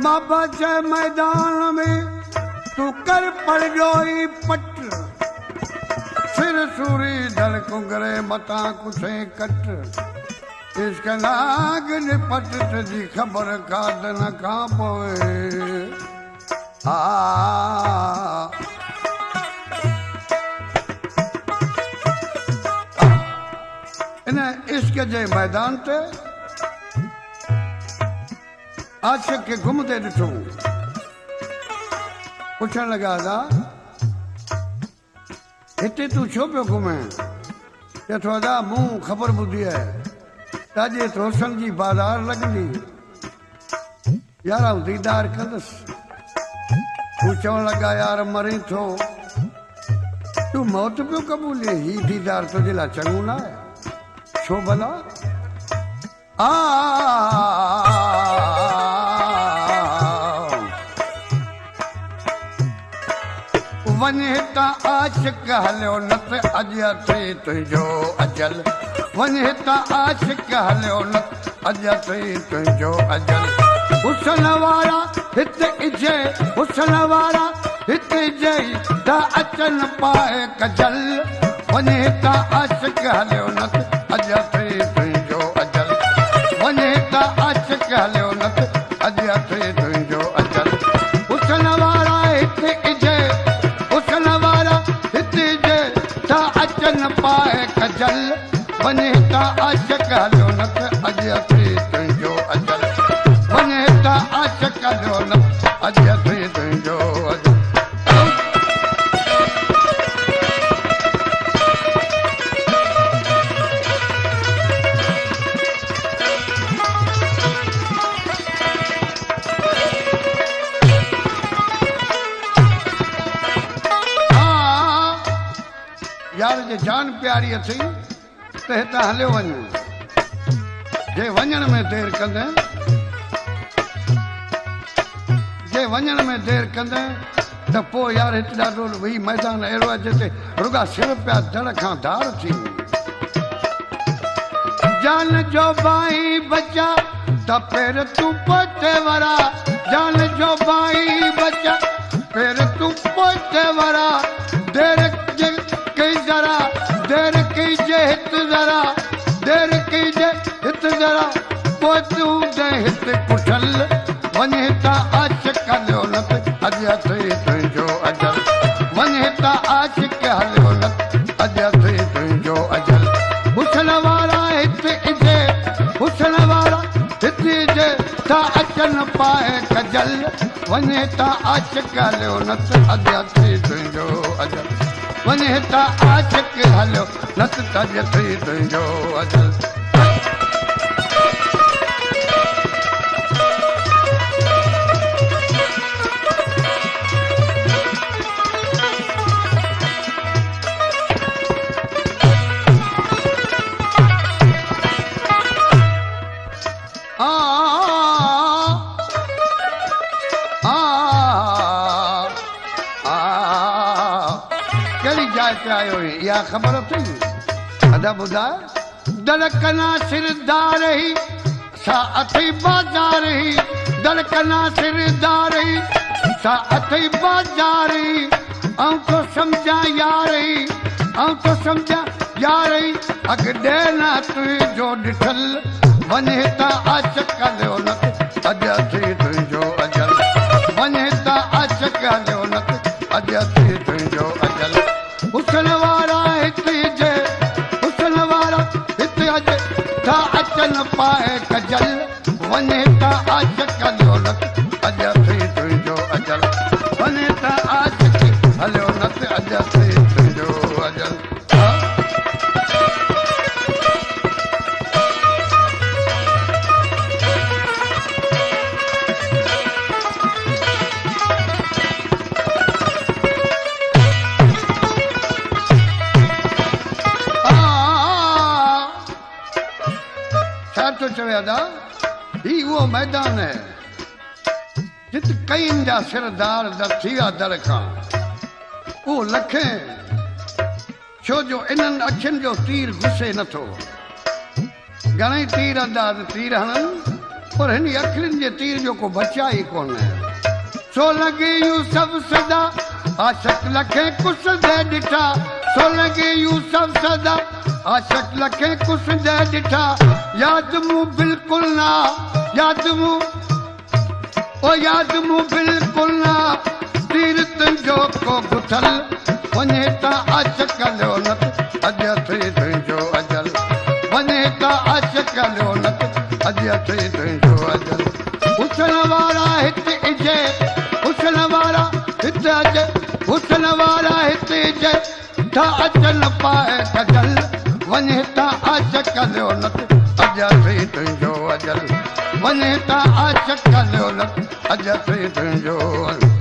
बाबा जय मैदान में तू कर पड़ जोई पट सिर सूरी दल कुंगरे मता कुछे कट इसके नाग निपट जी खबर का दन का पोए इन्हें इश्क जे मैदान ते आशिक के घुमते ॾिठो पुछण लॻा था हिते तूं छो पियो घुमें चए थो अदा मूं ख़बर ॿुधी आहे त अॼु रोशन जी बाज़ार लॻंदी यार आउं दीदार कंदुसि हू चवण लॻा यार मरी थो तूं मौत पियो क़बूले ही दीदार तुंहिंजे लाइ चङो न आहे छो भला वञे त आशिक हलियो न त अॼु अथई तुंहिंजो अजल वञे त आशिक हलियो न अॼु अथई तुंहिंजो अजल हुसन वारा हिते इजे हुसन वारा हिते इजे त अचनि पाए कजल वञे त आशिक हलियो न त अॼु अथई तुंहिंजो अजल वञे त आशिक हलियो न त अॼु अथई तुंहिंजो अजल हुसन वारा हिते इजे हुसन वारा हिते इजे त अचनि पाए कजल वञे त आशिक हलियो न त अॼु अथई तुंहिंजो अजल वञे त आशिक हलियो न अॼु अथई तुंहिंजो अजल यार जे जान प्यारी अथई त हितां हलियो वञ जे वञण में देरि कंदे जे वञण में देरि कंदे त पोइ यार हिते ॾाढो वही मैदान अहिड़ो आहे जिते रुॻा सिर पिया दड़ खां धार थी जान जो भाई बचा त पेर तूं पोते वरा जान जो भाई बचा पेर तूं पोते वरा देरि कई जरा देर कई जे हित जरा देर कई जे हित जरा पोइ तूं जे हित पुठल वञे त आशिक हलियो न त अॼु अथई तुंहिंजो अजल वञे त आशिक हलियो न अॼु अथई तुंहिंजो अजल हुसन वारा हिते इजे हुसन वारा हिते इजे त अचनि पाए कजल वञे त आशिक हलियो न त अॼु अथई तुंहिंजो अजल वञे त आशिक हलियो न त अॼु अथई तुंहिंजो अजल कहिड़ी जाइ ते आयो इहा ख़बर अथई अदा ॿुधाए दड़कना सिरदार ही सा अथई बाज़ार ही दड़कना सिरदार ही सा अथई बाज़ार ही ऐं तो सम्झा यार ही ऐं तो सम्झा यार ही अॻु ॾे न तुंहिंजो ॾिठल वञे त आशिक हलियो न अॼु अथई तुंहिंजो अजल वञे त आशिक हलियो न अॼु अथई तुंहिंजो अजल हुसन वारा हिते जे हुसन वारा हिते अॼु त अचनि पाए कजल वञे त आशिक हलियो न अॼु अथई तुंहिंजो थो चवे अदा ही उहो मैदान है जित कईन जा सिरदार दर थी विया दर खां उहो लखे छो जो इन्हनि अखियुनि जो तीर घुसे नथो घणेई तीर अंदाज़ तीर हणनि पर हिन अखियुनि जे तीर जो को बचा ई कोन्हे सो लॻे यूसुफ सदा आशक लखे कुस दे ॾिठा सो लॻे यूसुफ सदा आशक लखे कुस दे ॾिठा यादि मूं बिल्कुलु ना यादि मूं ओ यादि मूं बिल्कुलु ना तीर तुंहिंजो को गुथल वञे त आशक लियो न अॼु अथई तुंहिंजो अजल वञे त आशक लियो न अॼु अथई तुंहिंजो अजल उथण वारा हिते इजे उथण वारा हिते अचे उथण वारा हिते इजे त अचन पाए कजल वञे त आशक लियो न अॼु अथई तुंहिंजो अजल वञे त आशक लियो न अॼु अथई तुंहिंजो